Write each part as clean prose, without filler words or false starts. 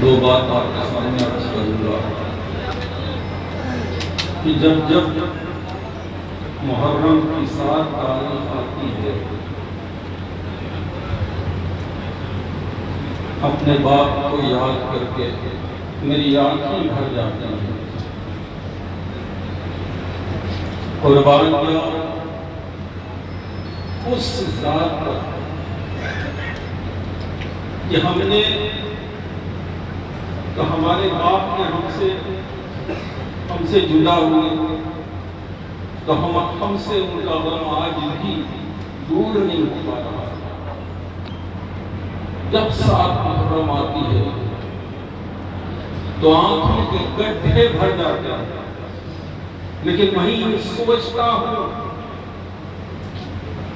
دو بات آپ کے سامنے عرض کروں گا کہ جب محرم کی 7 تاریخ آتی ہے، اپنے باپ کو یاد کر کے میری آنکھیں بھر جاتی ہیں۔ قربان کیا اس ذات پر کہ ہم نے تو ہمارے باپ نے ہم سے جدا ہوئے تو ہم سے ان کا غم آج بھی دور نہیں ہو پا رہا۔ جب 7 محرم آتی ہے تو آنکھوں کے گڈھے بھر جاتے ہیں، لیکن وہیں سوچتا ہوں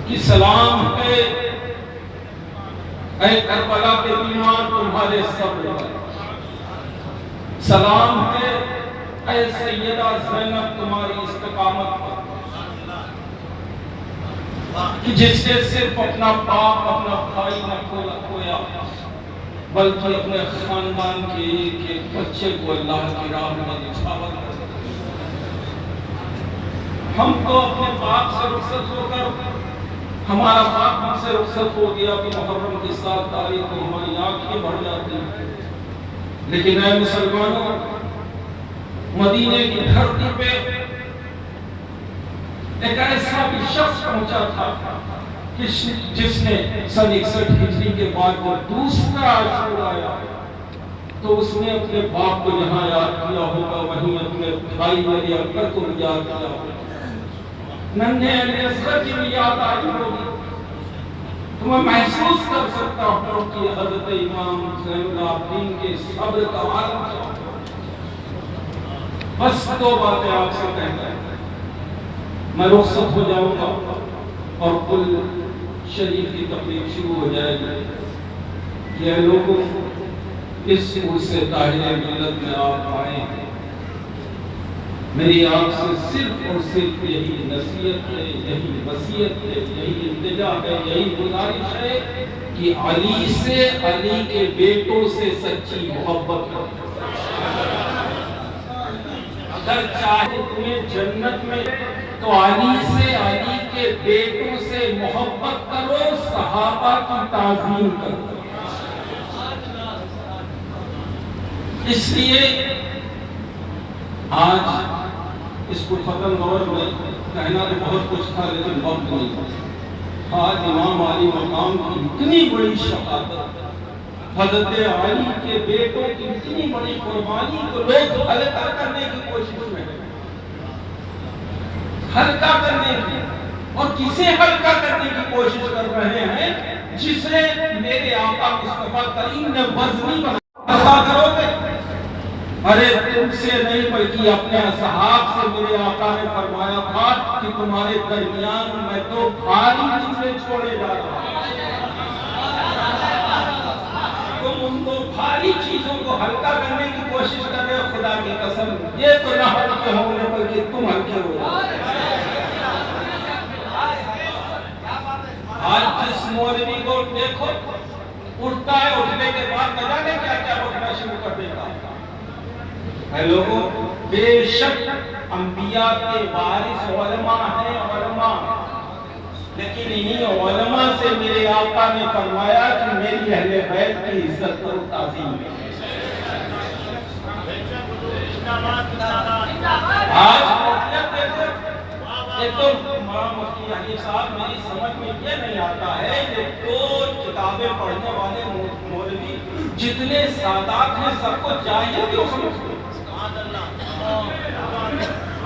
کہ سلام ہے اے کربلا کے بیمار تمہارے صبر پر، سلام ہے اے سیدہ زینب تمہاری استقامت پر، کہ جس نے صرف اپنا باپ اپنا بھائی نہ کھویا بلکہ اپنے خاندان کے ایک بچے کو اللہ کی راہ میں نچھاور کر دیا۔ ہم تو اپنے باپ سے رخصت ہو کر ہمارا باپ ہم سے رخصت ہو گیا کہ محرم کی 7 تاریخ کو ہماری آنکھیں بھر جاتی ہیں، لیکن اے مسلمانوں، مدینے کی دھرتی پہ ایک ایسا بھی شخص پہنچا تھا جس نے سن 61 ہجری کے بعد جب دوسرا عاشور آیا تو اس نے اپنے باپ کو جہاں یاد کیا ہوگا وہیں اپنے بھائی علی اکبر کو بھی یاد کیا ہوگا، ننھے علی اصغر کی بھی یاد آئی ہوگی۔ تو میں محسوس کر سکتا ہوں کہ حضرت امام زین العابدین کے صبر کا عالم کیا۔ بس 2 باتیں آپ سے کہتا ہے، میں رخصت ہو جاؤں گا اور کل شریف کی تقریب شروع ہو جائے گی۔ یہ لوگوں اس سے طاہر ملت میں آپ آئے ہیں، میری آپ سے صرف اور صرف یہی نصیحت ہے، یہی وصیت ہے، یہی التجا ہے، یہی گزارش ہے کہ علی سے، علی کے بیٹوں سے سچی محبت کرو۔ اگر چاہے تمہیں جنت میں تو علی سے، علی کے بیٹوں سے محبت کرو، صحابہ کی تعظیم کرو۔ اس لیے آج اس کو ختم دور میں کہنا تو بہت کچھ تھا لیکن وقت نہیں تھا۔ آج امام علی مقام کی اتنی بڑی شہادت، حضرت علی کے بیٹوں کی اتنی بڑی قربانی کو لوگ ہلکا کرنے کی کوشش میں ہیں، ہلکا کرنے کی، اور کسے ہلکا کرنے کی کوشش کر رہے ہیں؟ جسے میرے آقا مصطفیٰ کریم نے وزنی بنا ہلکا کرو گے؟ ارے تم سے نہیں بلکہ اپنے اصحاب سے میرے آقا نے فرمایا تھا کہ تمہارے درمیان میں تو بھاری چیزیں چھوڑے جا رہا ہوں، تم ان کو بھاری چیزوں کو ہلکا کرنے کی کوشش کر رہے ہو۔ خدا کی قسم یہ تو نہ ہلکے ہوں گے بلکہ تم ہلکے ہو جاؤ۔ آج جس مولوی کو دیکھو اٹھتا ہے، اٹھنے کے بعد نہ جانے کیا کیا بکنا شروع کر دیتا ہے۔ اے لوگوں، بے شک انبیاء کے وارث علماء ہیں، علماء، لیکن انہی علماء سے میرے آقا نے فرمایا کہ میری اہل بیت کی عزت اور تعظیم ہے۔ آج مطلب دیکھو، یہ تو امام مفتی حنیف صاحب میری سمجھ میں یہ نہیں آتا ہے کہ 2 کتابیں پڑھنے والے مولوی جتنے سادات ہیں سب کو جاہل کیوں سمجھتے ہیں؟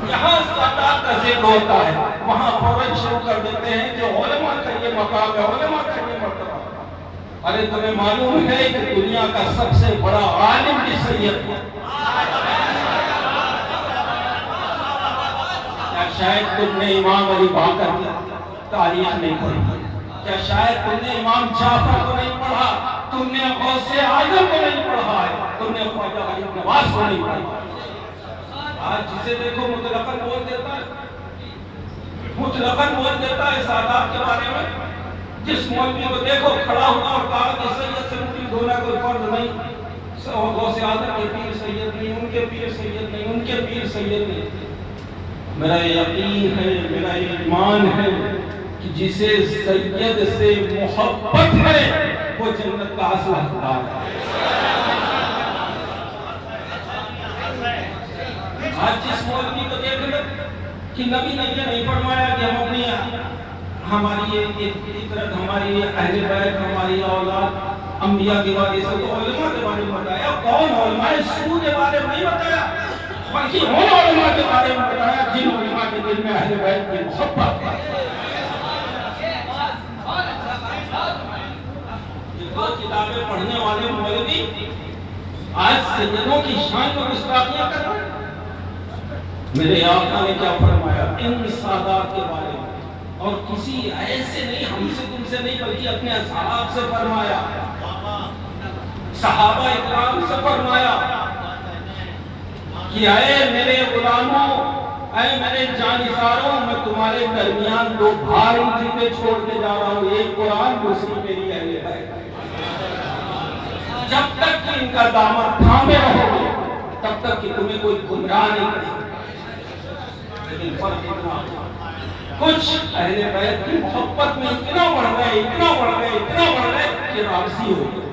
جہاں سادات کا ذکر ہوتا ہے وہاں فوراً شروع کر دیتے ہیں کہ علماء کا یہ مقام ہے، علماء کا یہ مرتبہ۔ ارے تمہیں معلوم ہے کہ دنیا کا سب سے بڑا عالم بھی سید ہے؟ کیا شاید تم نے امام علی باقر کی تاریخ نہیں پڑھی؟ کیا شاید تم نے امام جعفر کو نہیں پڑھا؟ تم نے غوث اعظم کو نہیں پڑھا ہے؟ تم نے خواجہ غریب نواز کو نہیں پڑھا؟ آج جسے دیکھو مطلقاً بول دیتا ہے، مطلقاً بول دیتا ہے سادات کے بارے میں۔ جس مولوی کو دیکھو کھڑا ہوا اور کہا کہ سید سے مٹھی دھونا کوئی فرض نہیں، غوث اعظم کے پیر سید نہیں، ان کے پیر سید نہیں، ان کے پیر سید نہیں۔ میرا یقین ہے، میرا ایمان ہے کہ جسے سید سے محبت ہے وہ جنت کا اصل حقدار ہے۔ آج جس مولوی کو دیکھ لو کہ نبی نے یہ نہیں فرمایا کہ ہم اپنی ہماری فطرت، ہماری اہل بیت، ہماری اولاد انبیاء کے بارے سے، تو علماء کے بارے میں بتایا۔ کون علماء سو کے بارے میں نہیں بتایا، بلکہ ان علماء کے بارے میں بتایا جن علماء کے دل میں اہل بیت کی محبت ہے۔ یہ دو کتابیں پڑھنے والے مولوی آج سیدوں کی شان میں گستاخیاں کر رہے ہیں۔ میرے آقا نے کیا فرمایا ان سادات کے بارے میں، اور کسی ایسے نہیں، ہم سے تم سے نہیں، بلکہ اپنے اصحاب سے فرمایا، صحابہ اکرام سے فرمایا کہ اے میرے غلاموں، اے میرے جانثاروں، میں تمہارے درمیان دو بھاری چیزیں چھوڑ کے جا رہا ہوں، ایک قرآن، دوسری میری اہل بیت۔ جب تک کہ ان کا دامن تھامے رہو گے تب تک کہ تمہیں کوئی گمراہ نہیں کر سکتا۔ لیکن فرق اتنا، کچھ اہل بیت کی محبت میں اتنا بڑھ گئے، اتنا بڑھ گئے، اتنا بڑھ گئے کہ رابطی ہو گئے،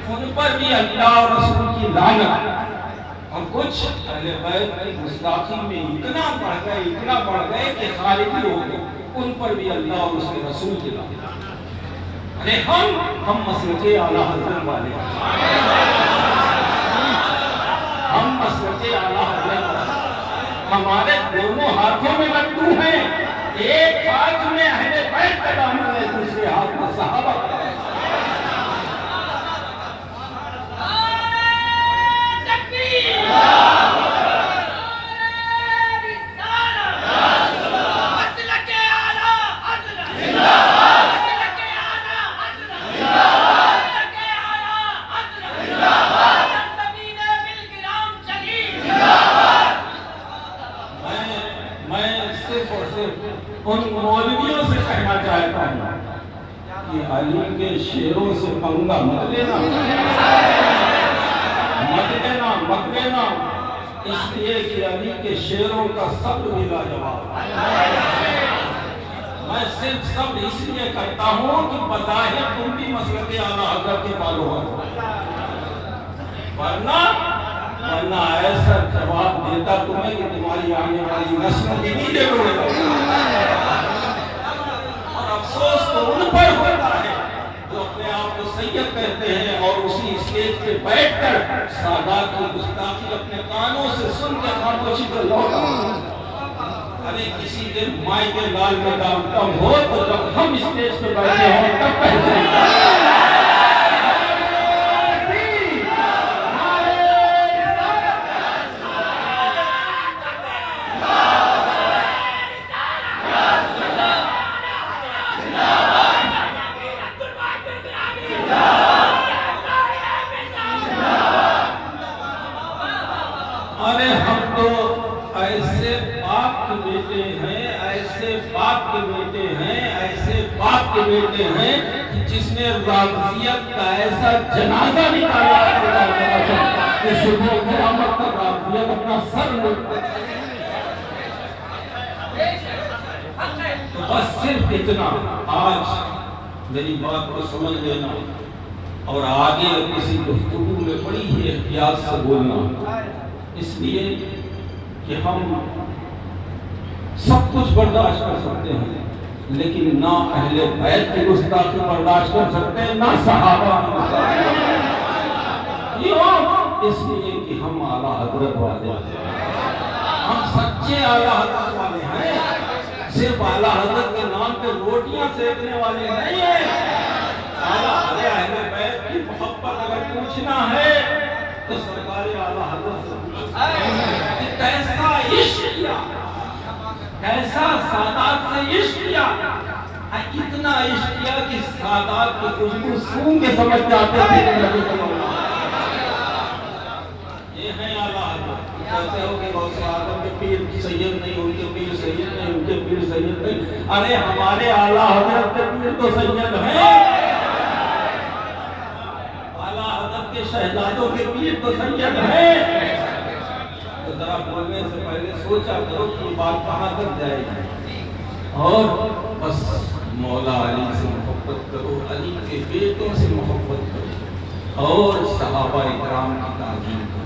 ان پر بھی اللہ اور رسول کی لعنت۔ اور کچھ اہل بیت کی گستاخی میں اتنا بڑھ گئے، اتنا بڑھ گئے کہ خارجی ہو گئے، ان پر بھی اللہ اور اس کے رسول کی لعنت۔ ارے ہم مسلک اعلیٰ حضرت والے ہیں، ہم مسلک اعلیٰ حضرت والے ہیں۔ ہمارے دونوں ہاتھوں میں لڈو ہیں، ایک ہاتھ میں اہل بیت کا دامن ہے، دوسرے ہاتھ میں صحابہ کا۔ ان مولویوں سے کہنا چاہتا ہوں کہ علی کے شیروں سے پنگا مت لینا، مت لینا، مت لینا، اس لیے کہ علی کے شیروں کا صبر بھی لاجواب ہے۔ میں صرف صبر اس لیے کرتا ہوں کہ بظاہر تم بھی مسلک اعلیٰ حضرت کے فالوور ہو، ورنہ ایسا جواب دیتا تمہیں کہ تمہاری آنے والی نسلوں کی نیندیں اڑے گا۔ اور افسوس تو ان پر ہوتا ہے جو اپنے آپ کو سید کہتے ہیں اور اسی اسٹیج پہ بیٹھ کر سادات کی گستاخی اپنے کانوں سے سن کے خاموشی سے لوٹا۔ ارے کسی دن مائی کے لال میں دام کم ہو تو جب ہم اسٹیج پہ بیٹھے ہوں تب پہچانیں۔ ارے ہم تو ایسے باپ کے بیٹے ہیں، ایسے باپ کے بیٹے ہیں، ایسے باپ کے بیٹے ہیں کہ جس نے رافضیت کا ایسا جنازہ نکالا کہ صبح قیامت تک رافضیت اپنا سر لٹتا۔ تو بس صرف اتنا، آج میری بات کو سمجھ لینا اور آگے کسی گفتگو میں بڑی ہی احتیاط سے بولنا، اس لیے کہ ہم سب کچھ برداشت کر سکتے ہیں لیکن نہ اہل بیت کی گستاخی برداشت کر سکتے ہیں، نہ صحابہ کی گستاخی۔ کیوں؟ اس لیے کہ ہم اعلیٰ حضرت والے ہیں، ہم سچے اعلیٰ حضرت والے ہیں، صرف اعلیٰ حضرت کے نام پہ روٹیاں سیکنے والے نہیں ہیں۔ اہل بیت کی محبت اگر پوچھنا ہے تو سرکار اعلیٰ حضرت سے کہ کیسا عشق کیا، کیسا سادات سے عشق کیا، اتنا عشق کیا کہ سادات کو خوشبو سون کے سمجھ جاتے تھے۔ یہ ہے اعلیٰ حضرت۔ کہتے ہو کہ غوث اعظم کے پیر سید نہیں، ان کے پیر سید نہیں، ان کے پیر سید نہیں۔ ارے ہمارے اعلیٰ حضرت کے پیر تو سید ہیں، اعلیٰ حضرت کے شہزادوں کے پیر تو سید ہیں. تو ذرا بولنے سے پہلے سوچا کرو کہ یہ بات کہاں تک جائے گی. اور بس مولا علی سے محبت کرو، علی کے بیٹوں سے محبت کرو اور صحابہ اکرام کی تعظیم کرو.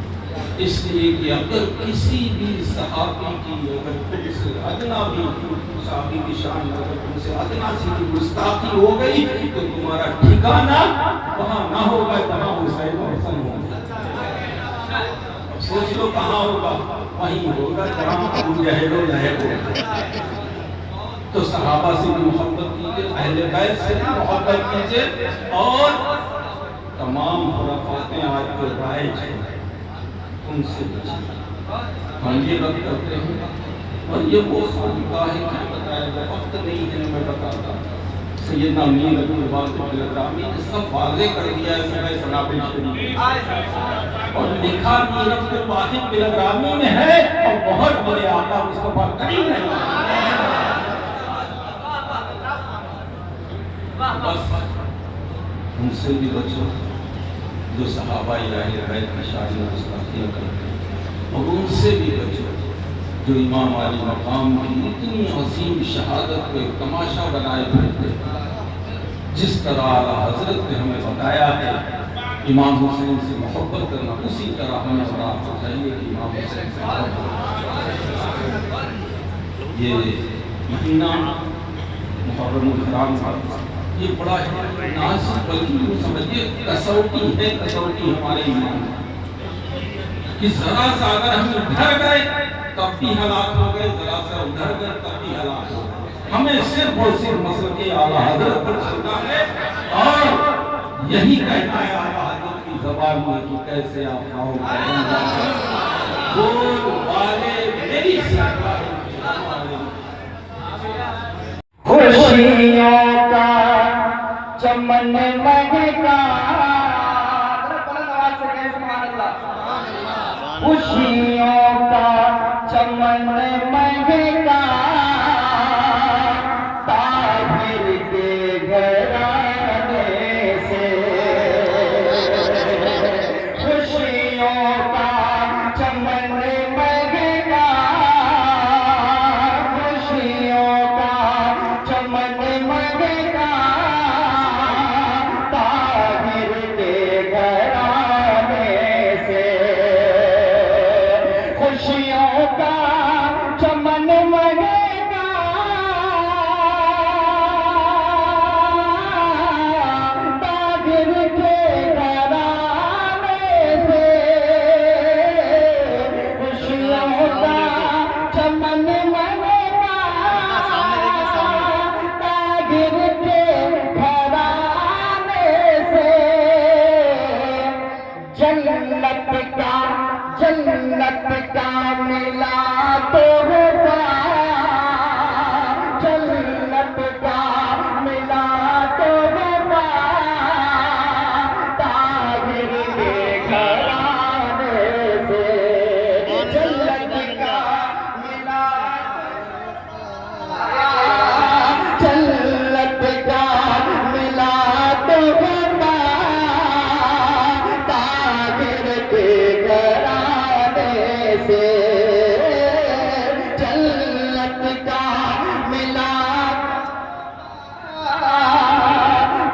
اس لیے کہ اگر کسی بھی صحابی کی اگر تم سے ادنا بھی صحابی کی شان اگر تم سے ادنا سی کی گستاخی ہو گئی تو تمہارا ٹھکانہ وہاں نہ ہوگا جہاں حسین و حسن ہوں گے. اب سوچ لو کہاں ہوگا؟ وہیں ہوگا جہاں ابو جہل و لہب ہوگا. تو صحابہ سے بھی محبت کیجئے، اہل بیت سے بھی محبت کیجئے اور تمام خرافاتیں آج کے رائج ہیں ان سے بچیں. ہم یہ بات کرتے ہیں اور یہ وہ خانقاہ ہے کہ بتایا گا، وقت نہیں ہے میں بتاتا. سیدنا امیر ابو الباقر الگرامی نے سب واضح کر دیا ہے سبع سنابل شریف اور لکھا امیر ابو الباقر الگرامی میں ہے اور بہت بڑے آقا مصطفیٰ کریم ہے. بس ان سے بھی بچو جو صحابہ الہی بیت کی شان و گستاخیاں کرتے ہیں، اور ان سے بھی بچو جو امام علی مقام کی اتنی عظیم شہادت کو ایک تماشا بنائے پھرتے ہیں. جس طرح اعلیٰ حضرت نے ہمیں بتایا ہے امام حسین سے محبت کرنا، اسی طرح ہمیں بتانا چاہیے کہ امام حسین سے محبت کرنا. یہ مہینہ محرم الحرام کا یہ بڑا نازک بلکہ یوں سمجھیے کسوٹی ہے، کسوٹی ہمارے ایمان کہ ذرا سا اگر ہم ادھر گئے تب بھی ہلاک ہو گئے، ذرا سا ادھر گئے تب بھی ہلاک ہو گئے. ہمیں صرف اور صرف مسلک اعلیٰ حضرت پر چلنا ہے اور یہی کہتا ہے اعلیٰ حضرت کی زبان میں کہ کیسے آپ کھاؤ بول والے میری سرکار خوشیوں کا چمن مہکا. خوشیوں کا چمن مہکا طاہر کے گھرانے سے. خوشیوں کا چمن مہکا، خوشیوں کا چمن مہکا طاہر کے گھرانے سے. خوشیوں کا چمن مہکا طاہر کے گھرانے سے. خوشیوں کا چمن مہکا طاہر کے گھرانے سے. جنت کا ملا تحفہ، جنت کا ملا تحفہ طاہر کے گھرانے سے. جنت کا ملا، جنت کا ملا تحفہ طاہر کے گھرانے سے. جنت کا ملا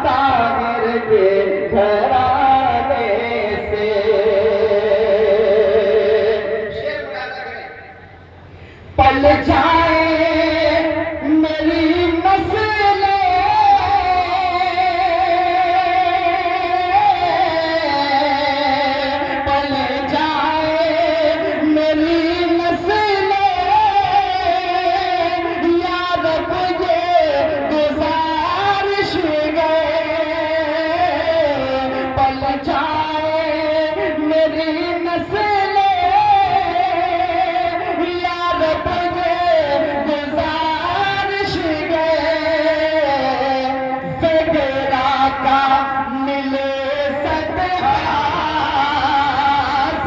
طاہر کے گھرانے سے. پل جائے میری نسلیں، پل جائے میری نسلیں، یاد تجھے گزارش گئے. پل جائے میری نسلیں، یاد تجھے گزارش گئے. زگرا کا ملے صدقہ،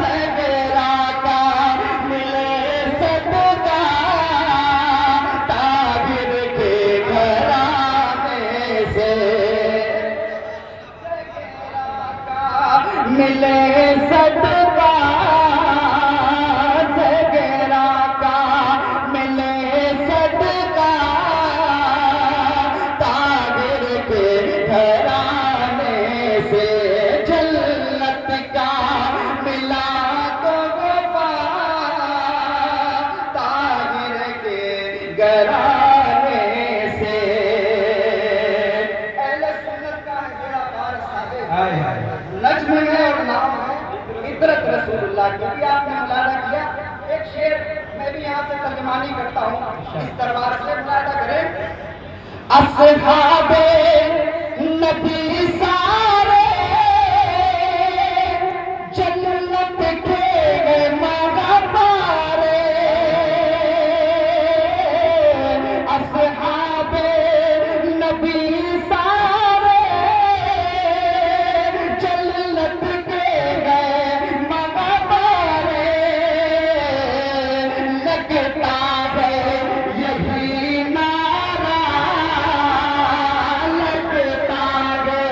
زگرا کا ملے صدقہ طاہر کے گھرانے سے. زگرا کا ملے صدقہ زگرا کا ملے صدقہ طاہر کے گھرانے سے جنت کا ملا تو وفا طاہر کے گھرانے سے اہل سنت کا بیڑا پار ثابت نجم ہے اور نام ہے عبرت رسول اللہ کی بھی آپ نے ملاحظہ کیا ایک شعر میں بھی یہاں سے ترجمانی کرتا ہوں اس دربار سے ملاحظہ کریں اصحاب نبی سارے جنت کے مغبارے اصحاب نبی سارے جنت کے مغبارے لگتا ہے یہی نعرہ لگتا ہے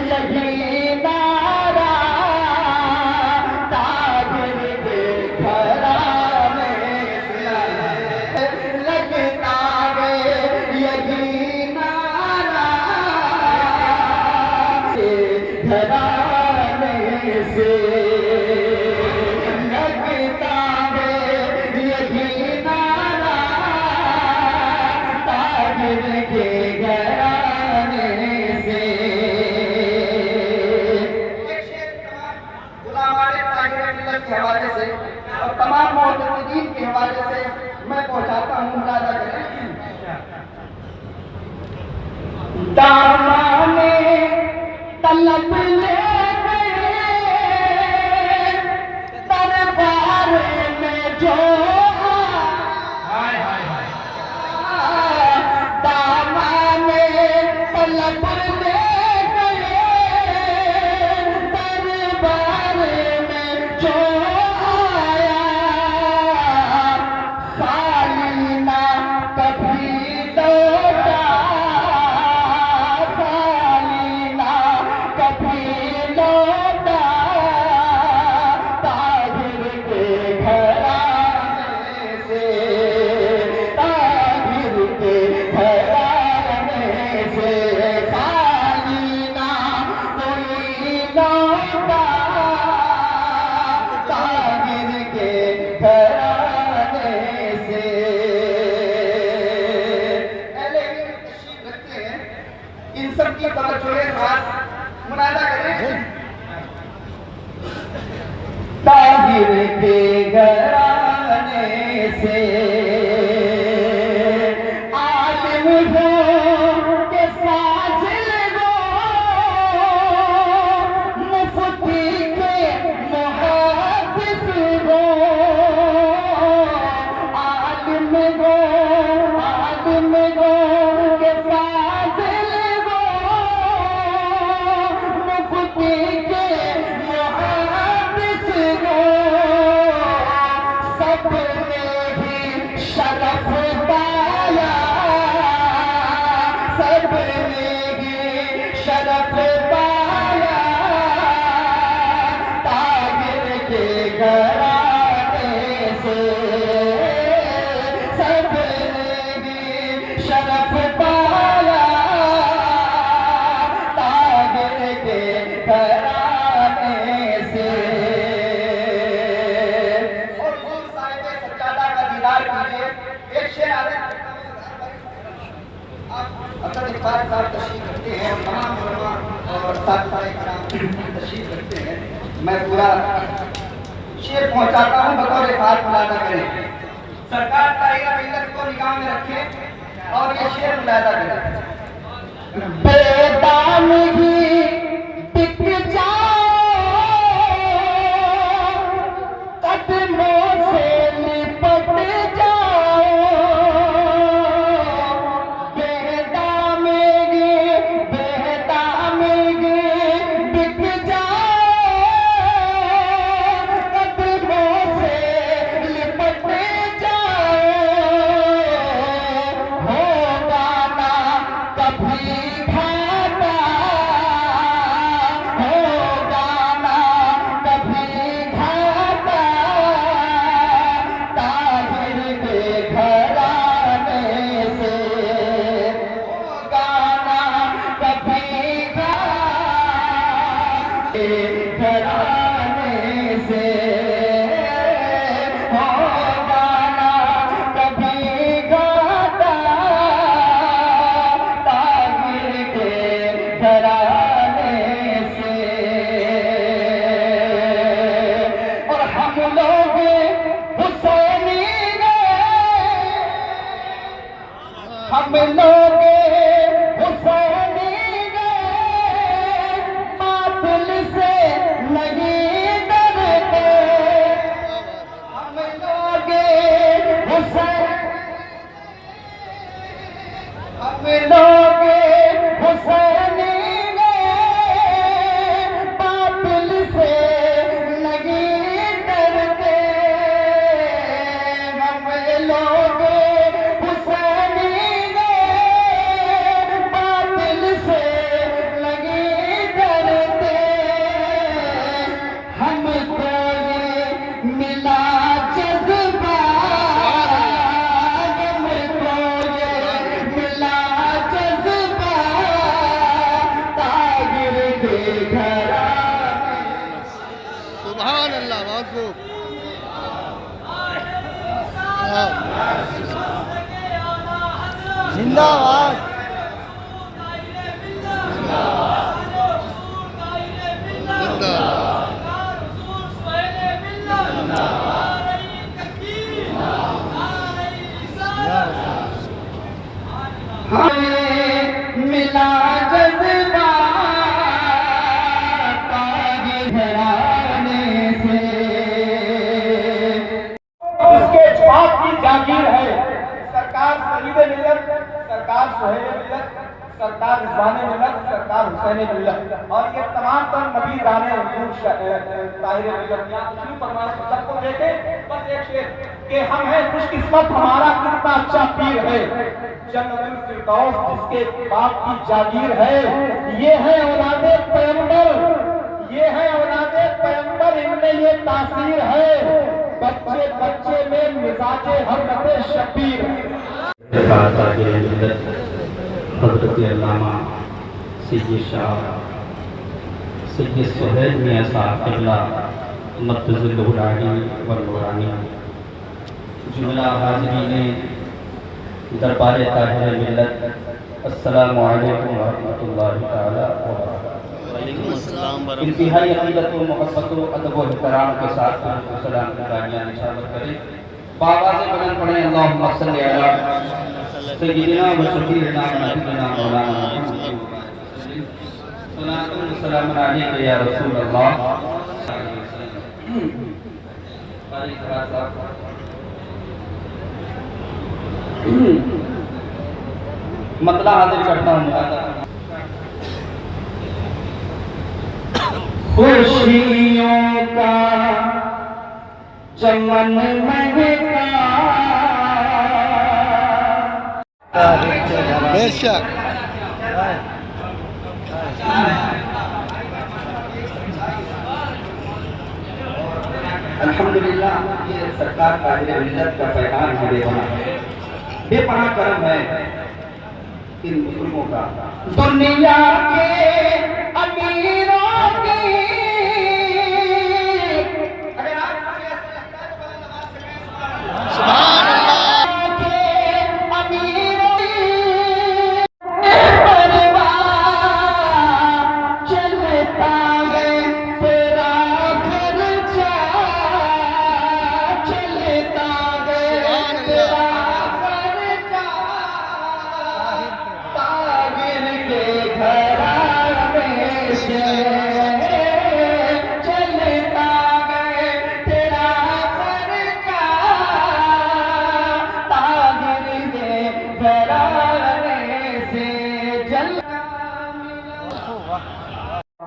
یہی نعرہ طاہر کے گھرانے سے لگتا ہے یہی نعرہ گھرانے سے لگتا ہے یہی نعرہ طاہر کے گھرانے سے ایک شعر تمام علماء طاہر ملت کے حوالے سے اور تمام معتقدین کے حوالے سے میں پہنچاتا ہوں ملاحظہ کریں دامانے طلب لے گئے دربار میں جو دامانے طلب لے گئے دربار میں جو آیا خالی نہ کبھی لوٹا خالی نہ کبھی لوٹا طاہر کے گھرانے سے طاہر کے گھرانے سے خالی نہ کوئی لوٹا طاہر کے گھرانے سے اہل علم تشریف رکھتے ہیں ان سب کی توجہ خاص ملاحظہ کریں طاہر کے گھرانے سے عالم ہو کہ فاضل ہو مفتی کے محدث ہو عالم ہو کہ فاضل ہو مفتی کے محدث ہو سب نے ہی شرف پایا سب نے ہی شرف پایا طاہر کے گھرانے سے سب نے ہی شرف پایا طاہر کے گھرانے سے اور حضور صاحب سجادہ کا دیدار کیجیے ایک شعر آ رہا ہے آپ اکثر اقبال صاحب تشریف رکھتے ہیں تمام علماء اور ساتھیان کرام تشریف رکھتے ہیں میں پورا شعر پہنچاتا ہوں بطور خاص ملاحظہ کریں سرکار طاہرہ ملت کو نگاہ میں رکھیں اور یہ شعر ملاحظہ کریں بے دامگی ٹک جاؤ قدموں سے لپٹ جاؤ بے دامگی ٹک جاؤ قدموں سے لپٹ جاؤ ہوگا نہ کبھی گھاٹا گھرانے سے ہو گانا کبھی گاتا طاہر کے گھرانے سے اور ہم لوگ حسینی ہم لوگ حسینی باطل سے نہیں ڈرتے ہم لوگ حسینی باطل سے نہیں ڈرتے ہم لوگ سبحان اللہ بہت خوب زندہ باد ملا جذبہ طاہر گھرانے سے اس کے جواب کی جاگیر ہے سرکار فرید ملت، سرکار سہیل ملت، سرکار رضوان ملت، سرکار حسین ملت اور یہ تمام تر نبی رانے حضور طاہر ملت یہاں تشریف فرمائے سب کو دیکھیں بس ایک شعر کہ ہم ہیں خوش قسمت ہمارا کتنا اچھا پیر ہے جنت الفردوس جس کے باپ کی جاگیر ہے یہ ہے اولاد پیغمبر یہ ہے اولاد پیغمبر ان میں یہ تاثیر ہے بچے بچے میں مزاج حضرت شبیر طاہر ملت حضرت علامہ سید شاہ سید سہیل میاں صاحب قبلہ مرتضی الہلانی والنورانی جملہ حاضرین دربار طاہر ملت السلام علیکم ورحمۃ اللہ تعالی وبرکاتہ انتہائی عقیدت و محبت و ادب و احترام کے ساتھ سلام کی تانیہ نشاور کریں بآواز بلند پڑھیں اللہم صلی علی سیدنا و شفیعنا و نبینا مولانا محمد صلاۃ و سلام علیک یا رسول اللہ مطلع حاضر کرتا ہوں خوشیوں کا چمن مہکا بے شک الحمدللہ یہ سرکار طاہر ملت کا پیغام ہے بے پناہ کرم ہے ان مسلموں کا دنیا کے امیروں کی اگر آپ کو ایسا لگتا ہے تو بڑا نماز سے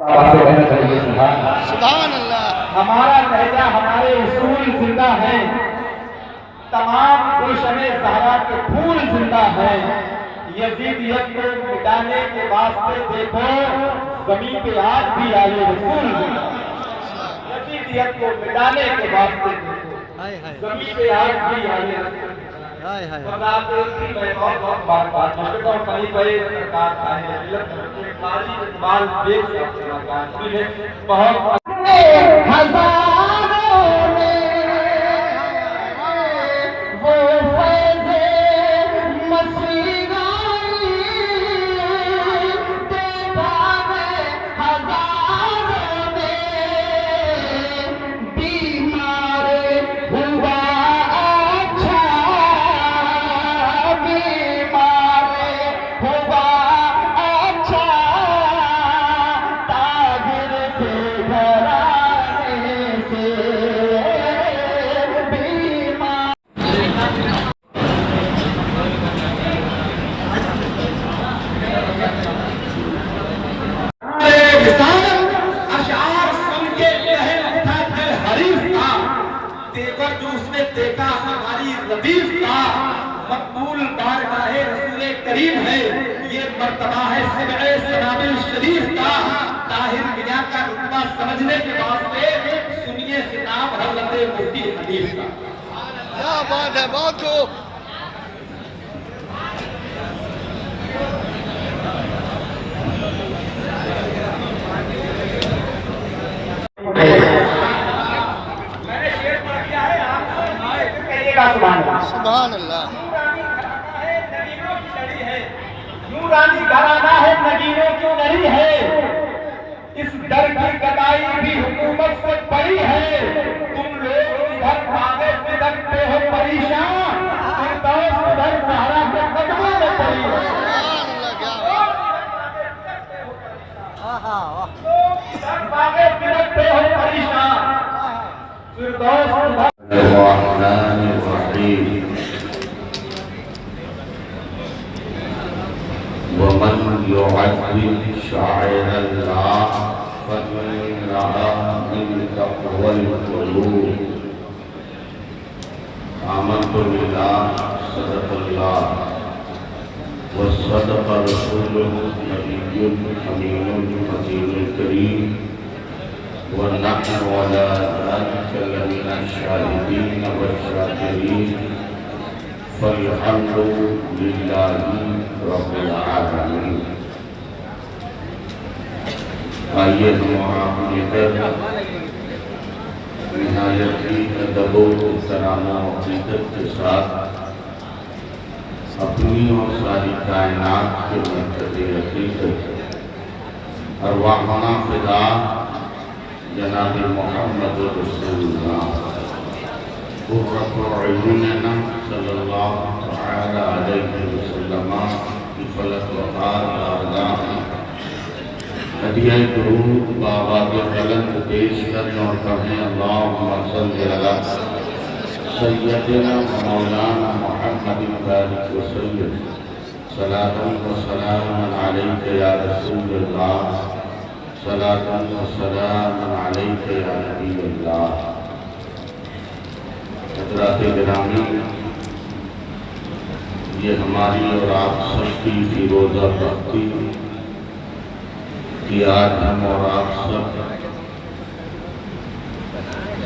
سبحان اللہ سبحان اللہ ہمارا لہجہ ہمارے اصول زندہ ہیں تمام گلشن زہرا کے پھول زندہ ہیں یزیدیت کو مٹانے کے واسطے دیکھو زمین پہ آج بھی آئے رسول زندہ یزیدیت کو مٹانے کے واسطے دیکھو زمین پہ آج بھی آئے ہائے ہائے وردات کی میں بہت بار مشکل اور کہیں پہ سرکار چاہے ملت کے قاضی اقبال بیگ سے بہت جو اس نے دیکھا ہماری ردیف کا مقبول بارگاہ رسول کریم ہے، یہ مرتبہ ہے سبع سنابل شریف کا، طاہر میاں کا رتبہ سمجھنے کے واسطے سنیے خطاب حضرت مفتی حنیف کا۔ کیا بات ہے، بہت خوب۔ سبحان اللہ۔ نورانی گھرانہ ہے، نگینوں کی لڑی ہے، اس در کی گدائی بھی حکومت سے بڑی ہے، تم لوگ ادھر بھاگے پھرتے ہو پریشان، فردوس ادھر زہرا کے قدموں میں پڑی ہے۔ سبحان اللہ، کیا بات۔ ادھر بھاگے پھرتے ہو پریشان، فردوس ادھر الرحمن الرحیم ومن يعظم شعائر الله فإنها من تقوى القلوب آمنت بالله صدق الله وصدق رسوله النبي الأمين المتين الكريم ونحن على ذلك لمن الشاهدين والشاكرين فالحمد لله رب العالمين۔ آئیے ہم مل کر نہایت ہی ادب و احترام و عقیدت کے ساتھ اپنی اور ساری کائنات کے مرکز حقیقت ارواحنا فدا جناب محمد رسول اللہ قرۃ اعیننا صلی اللہ تعالی علیہ وسلم کی فلک وقار آردام ہدیہ درود بابا کے قلند پیش کرنے اور پڑھیں اللہم صلی علی سیدنا مولانا محمد بارک وسلم صلاة و سلام علیک یا رسول اللہ صلاة و سلام علیک یا نبی اللہ۔ حضرات گرامی، یہ ہماری اور آپ سب کی فیروزہ بختی کہ آج ہم اور آپ سب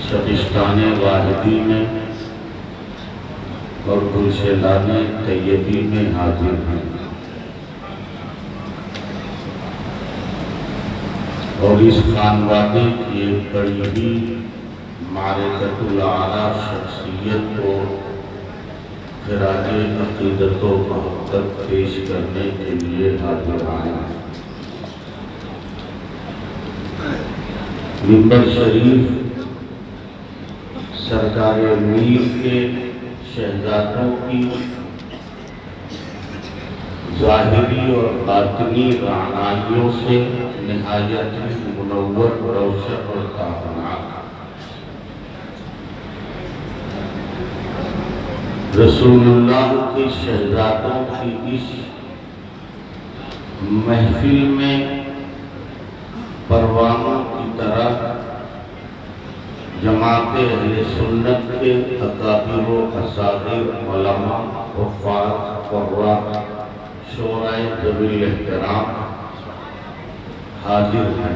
شبستان واحدی میں اور گلشدان طیبی میں حاضر ہیں، اور اس خانوادے کی ایک بڑی ہی معرکۃ الاعلیٰ شخصیت کو خراج عقیدت و محبت پیش کرنے کے لیے حاضر آئے ہیں۔ منبر شریف سرکار میر کے شہزادوں کی ظاہری اور باطنی رعنائیوں سے نہایت منور، روشن اور تابناک رسول اللہ کے شہزادوں کی اس محفل میں پروانوں کی طرح جماعت اہل سنت کے اکابر و اصاغر علماء، حفاظ، قراء، شورائے ذوی الاحترام حاضر ہیں۔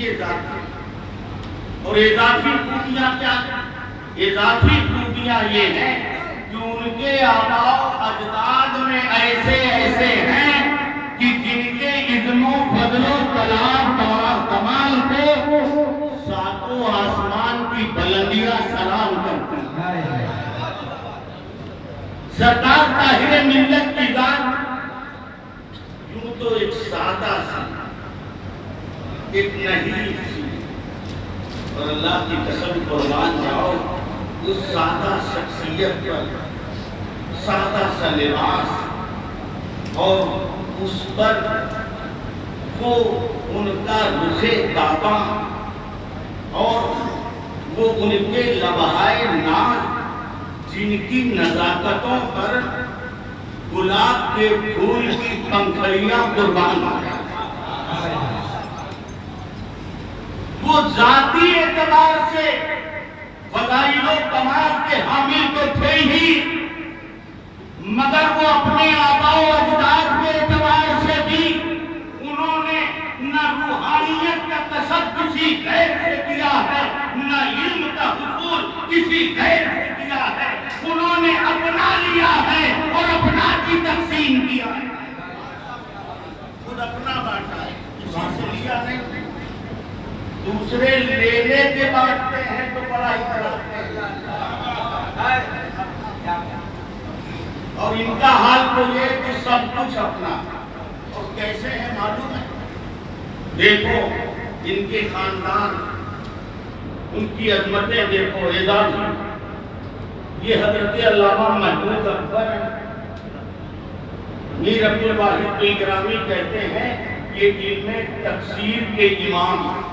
یہ ذاتی اور اضافی خوبیاں کیا ہیں؟ اضافی خوبیاں یہ ہیں کہ ان کے آباء و اجداد میں ایسے ہیں کہ جن کے عزم و فضل و کمال کو ساتوں آسمان کی بلندیاں سلام کرتی ہیں۔ سردار طاہر ملت کی ذات یوں تو ایک سادہ سی، ایک نہیں سی، اور اللہ کی قسم قربان جاؤ اس سادہ شخصیت پر سادہ سا لباس اور اس پر وہ ان کا رخ کعبہ اور وہ ان کے لبہائے ناز جن کی نزاکتوں پر گلاب کے پھول کی پنکھڑیاں قربان ہو گئیں۔ وہ ذاتی اعتبار سے فضائل و کمال کے حامل تو تھے ہی، مگر وہ اپنے آباء و اجداد کے اعتبار سے بھی انہوں نے نہ روحانیت کا کسب کسی غیر سے کیا ہے، نہ علم کا حصول کسی غیر سے کیا ہے، انہوں نے اپنا لیا ہے اور اپنا کی تقسیم کیا ہے، خود اپنا بانٹا ہے، کسی سے لیا نہیں۔ دوسرے لینے کے بانٹتے ہیں تو بڑا ہی کراتے ہیں، اور ان کا حال تو یہ کہ سب کچھ اپنا، اور کیسے ہیں معلوم ہے؟ دیکھو ان کے خاندان، ان کی عظمتیں دیکھو، اعزاز، یہ حضرت علامہ محمود اکبر میر عبد الواحد گرامی کہتے ہیں یہ علم تفسیر کے امام ہیں۔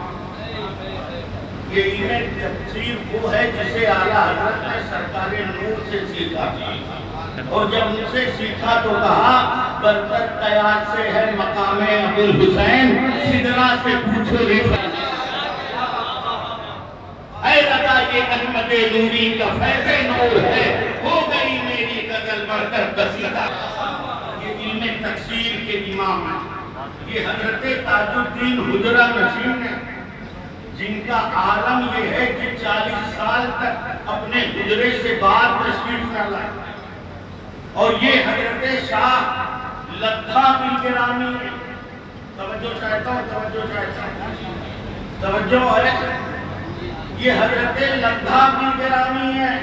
یہ علم تفسیر وہ ہے جسے اعلیٰ حضرت نے سرکار نور سے سیکھا، اور جب ان سے سیکھا تو کہا برتر قیاد سے ہے مقام ابو الحسین، سدرہ سے پوچھو ریفائن، اے لگا یہ احمد نوری کا فیض نور ہے، ہو گئی میری قدل بڑھ کر قصیدہ۔ یہ علم تفسیر کے امام ہیں، یہ حضرت تاج الدین حجرہ نشین ہیں، جن کا عالم یہ ہے کہ 40 سال تک اپنے حجرے سے باہر تشریف نہ لائے، اور یہ حضرت شاہ لدھا بن گرامی ہے۔ توجہ چاہتا ہوں، توجہ ہے، یہ حضرت لدھا بن گرامی ہے۔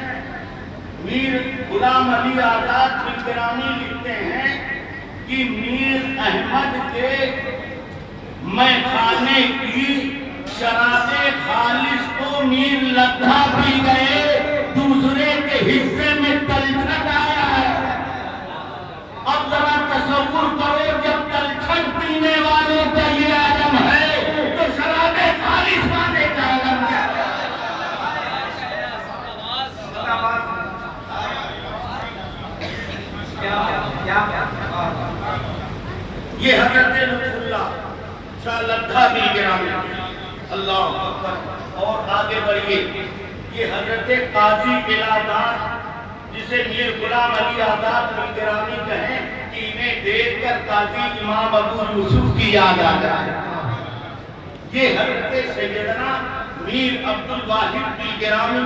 میر غلام علی آزاد بن گرامی لکھتے ہیں کہ میر احمد کے میخانے کی شراب خالص تو میر لدھا پی گئے، دوسرے کے حصے میں تلچھٹ آیا ہے۔ اب ذرا تصور کرو جب تلچھٹ پینے والوں کا یہ عالم ہے تو شراب خالص پانے کا عالم ہے۔ یہ حضرت لطف اللہ شاہ لدھا بن گرامی، اللہ اکبر، اور آگے بڑھئے، یہ حضرت قاضی الہداد جسے میر غلام علی آزاد بن گرامی کہیں کہ انہیں دیکھ کر قاضی امام ابو یوسف کی یاد آ جائے۔ یہ حضرت سیدنا میر عبد الواحد بن گرامی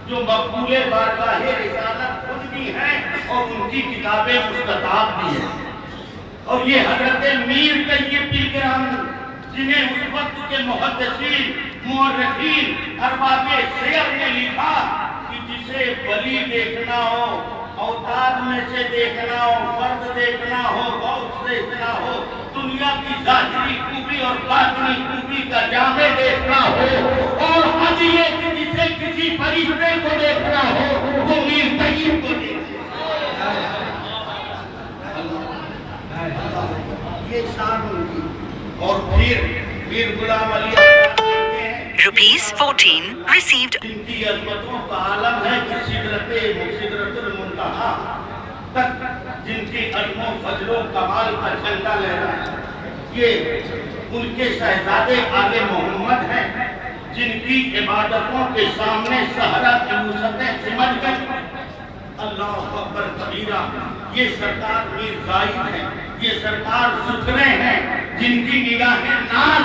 جو مقبول بارگاہ رسالت خود بھی ہیں اور ان کی کتابیں مستطاب بھی ہیں، اور یہ حضرت میر طیب بن گرامی جنہیں اس وقت کے محدثین، مورخین، ارباب سیر نے لکھا کہ جسے ولی دیکھنا ہو، اوتاد میں سے دیکھنا ہو، فرد دیکھنا ہو، غوث دیکھنا ہو، دنیا کی ظاہری خوبی اور باطنی خوبی کا جامع دیکھنا ہو، اور حد یہ کہ جسے کسی فرشتے کو دیکھنا ہو وہ میر طیب کو دیکھنا۔ یہ شان ہوگی، اور پھر میر غلام علی ₹14 received. جن کی عظمتوں کا عالم ہے کہ سدرت المنتہا تک جن کی عظم و فضل و کمال کا جھنڈا لہرا ہے، یہ ان کے شہزادے آل محمد ہیں جن کی عبادتوں کے سامنے صحرا کی وسعتیں سمجھ گئیں۔ اللہ اکبر کبیرہ، یہ سرکار میر زاہد ہیں، یہ سرکار ستھرے ہیں جن کی نگاہیں ناز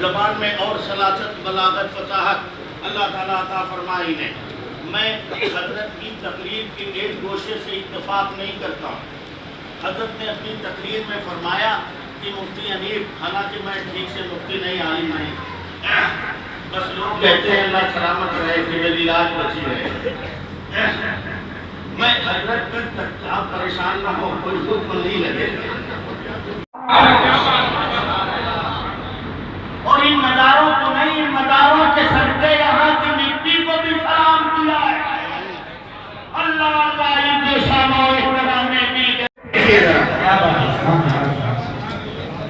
زبان میں اور سلاست بلاغت فصاحت اللہ تعالیٰ عطا فرمائی نے. میں حضرت کی تقریر کی ایک گوشے سے اتفاق نہیں کرتا ہوں. حضرت نے اپنی تقریر میں فرمایا کہ مفتی حنیف، حالانکہ میں ٹھیک سے مفتی نہیں، عالم نہیں، بس لوگ کہتے ہیں اللہ سلامت رہے کہ میری علاج بچی رہے. میں حضرت پر آپ پریشان نہ ہو، کوئی حکم نہیں لگے. اور ان مزاروں کو نہیں، ان مزاروں کے صدقے یہاں کی مٹی کو بھی سلام کیا ہے. اللہ اللہ ان کے شان و احترام میں بھی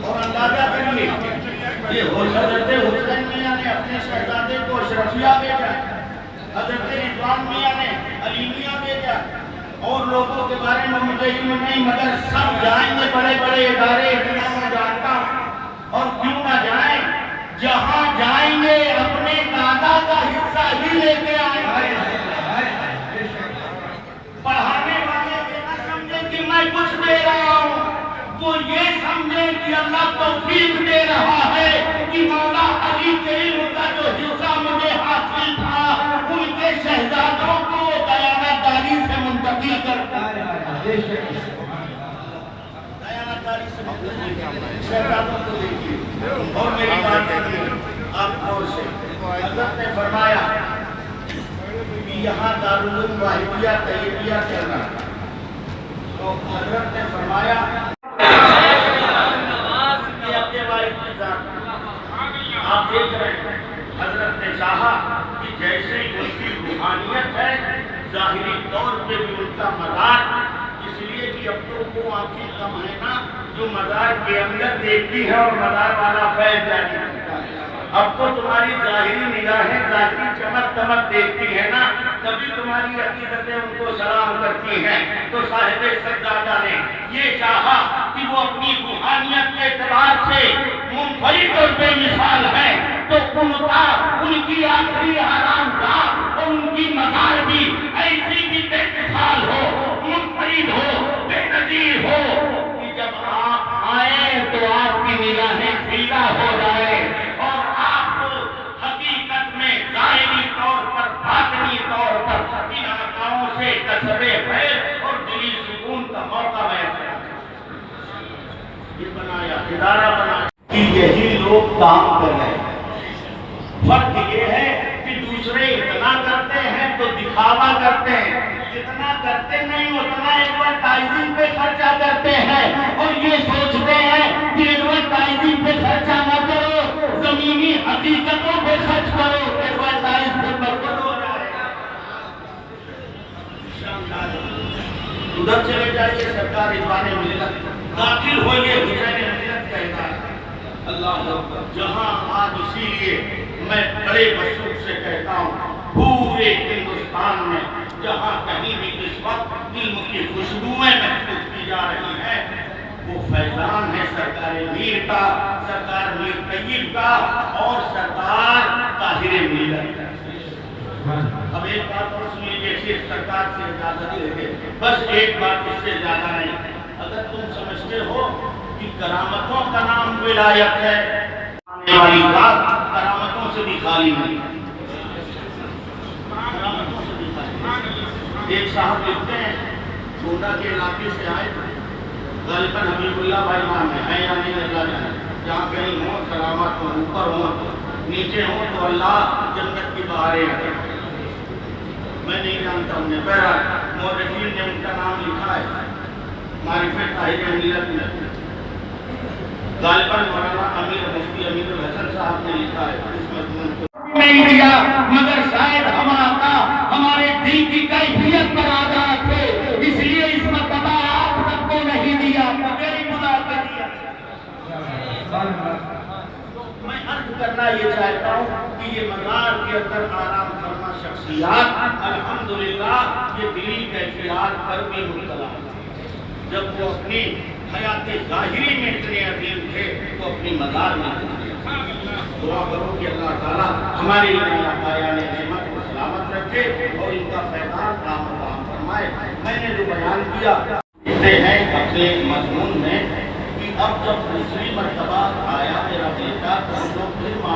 اور اندازہ کریے، یہ حضرت حسین میاں نے اپنے شہزادے کو اشرفیہ بھیجا، حضرت رضوان میاں نے علیمیہ بھیجا، اور لوگوں کے بارے میں مجھے علم نہیں، مگر سب جائیں گے بڑے بڑے ادارے میں جانتا ہوں. اور کیوں نہ جائیں، جہاں جائیں گے اپنے دادا کا حصہ ہی لے کے آئیں گے. پڑھانے والے یہ نہ سمجھیں کہ میں کچھ دے رہا ہوں، وہ یہ سمجھیں کہ اللہ توفیق دے رہا ہے کہ مولا علی کے علم کا جو حصہ مجھے حاصل تھا ان کے شہزادوں کو دیانت داری سے منتقل کرتا ہے. دیانت داری سے منتقل شہزادوں کو دیکھیے. اور میری بات سنیے آپ اور سے. حضرت نے فرمایا کہ یہاں دارالعلوم واحدیہ طیبیہ چل رہا ہے، تو حضرت نے فرمایا آپ دیکھ رہے ہیں، حضرت نے چاہا کہ جیسے ان کی روحانیت ہے ظاہری طور پہ بھی ان کا مزار، اس لیے کہ اب تو وہ آنکھیں کم ہے نا جو مزار کے اندر دیکھتی ہے اور مزار والا فیض جاری کرتا ہے. اب تو تمہاری ظاہری نگاہیں ظاہری چمک دمک دیکھتی ہے نا، تبھی تمہاری عقیدتیں ان کو سلام کرتی ہیں. تو صاحب سجادہ نے یہ چاہا کہ وہ اپنی روحانیت کے اعتبار سے منفرد اور بے مثال ہے، تو ان کی آخری آرام گاہ اور ان کی مزار بھی ایسی بھی بے مثال ہو، منفرد ہو، بے نظیر ہو کہ جب آپ آئیں تو آپ کی نگاہیں کھلا ہو جائے اور آپ کو حقیقت میں ظاہری طور پر باطنی طور پر ان عطاؤں سے کسب خیر اور دلی سکون کا موقع میسر. یہ بنایا ادارہ بنایا کہ یہی لوگ کام کر رہے ہیں. فرق یہ ہے کہ دوسرے اتنا کرتے ہیں تو دکھاوا کرتے ہیں، جتنا کرتے نہیں اتنا ایڈورٹائزنگ پہ خرچہ کرتے ہیں، اور یہ سوچتے ہیں کہ ایڈورٹائزنگ پہ خرچہ نہ کرو، زمینی حقیقتوں پہ خرچ کرو، ایڈورٹائز پہ برباد ہو جائے. ادھر چلے جائیے سرکار رضوان ملت، داخل ہوئیے حسین ملت کا ادارہ. اللہ اکبر. جہاں آج اسی لیے میں بڑے مشروق سے کہتا ہوں پورے ہندوستان میں جہاں کہیں بھی اس وقت علم کی خوشبوئیں محسوس کی جا رہی ہیں، وہ فیضان ہے سرکار میر کا، سرکار میر طیب کا اور سرکار طاہر ملت کا. اب ایک بات اور سن لیجیے، صرف سرکار سے اجازت لے کے بس ایک بات، اس سے زیادہ نہیں. اگر تم سمجھتے ہو کہ کرامتوں کا نام ولایت ہے، آنے والی بات کرامتوں سے بھی خالی نہیں، کرامتوں سے بھی خالی نہیں. ایک صاحب لکھتے ہیں گونڈا کے علاقے سے آئے، غالباً حبیب اللہ بھائی نام ہے یا نہیں اللہ جانے، جہاں کہیں ہوں کرامت ہو، اوپر ہوں تو نیچے ہوں تو اللہ جنت کی بہاریں ہیں. میں نہیں جانتا ہوں نے، بہرحال مورخین نے ان کا نام لکھا ہے معرفت طاہر ملت میں. غالباً مولانا امیر مفتی امیر الحسن صاحب نے لکھا ہے اس مضمون کو. نہیں دیا مگر شاید ہم آقا ہمارے دین کی کیفیت پر آگاہ تھے، اس لیے اس مرتبہ آپ سب کو نہیں دیا، مجھے ہی بلا کر دیا. میں عرض کرنا یہ چاہتا ہوں کہ یہ مزار کے اندر آرام فرما شخصیات الحمدللہ یہ دلی کیفیات پر بھی مبتلا ہے. جب وہ اپنی حیات ظاہری میں اتنے عظیم تھے تو اپنی مزار میں دعا کرو کہ اللہ تعالیٰ ہمارے آقایان نعمت کو سلامت رکھے اور ان کا فیضان عام فرمائے. میں نے جو بیان کیا کہتے ہیں اپنے مضمون میں کہ اب جب دوسری مرتبہ آیا میرا بیٹا تو لوگ پھر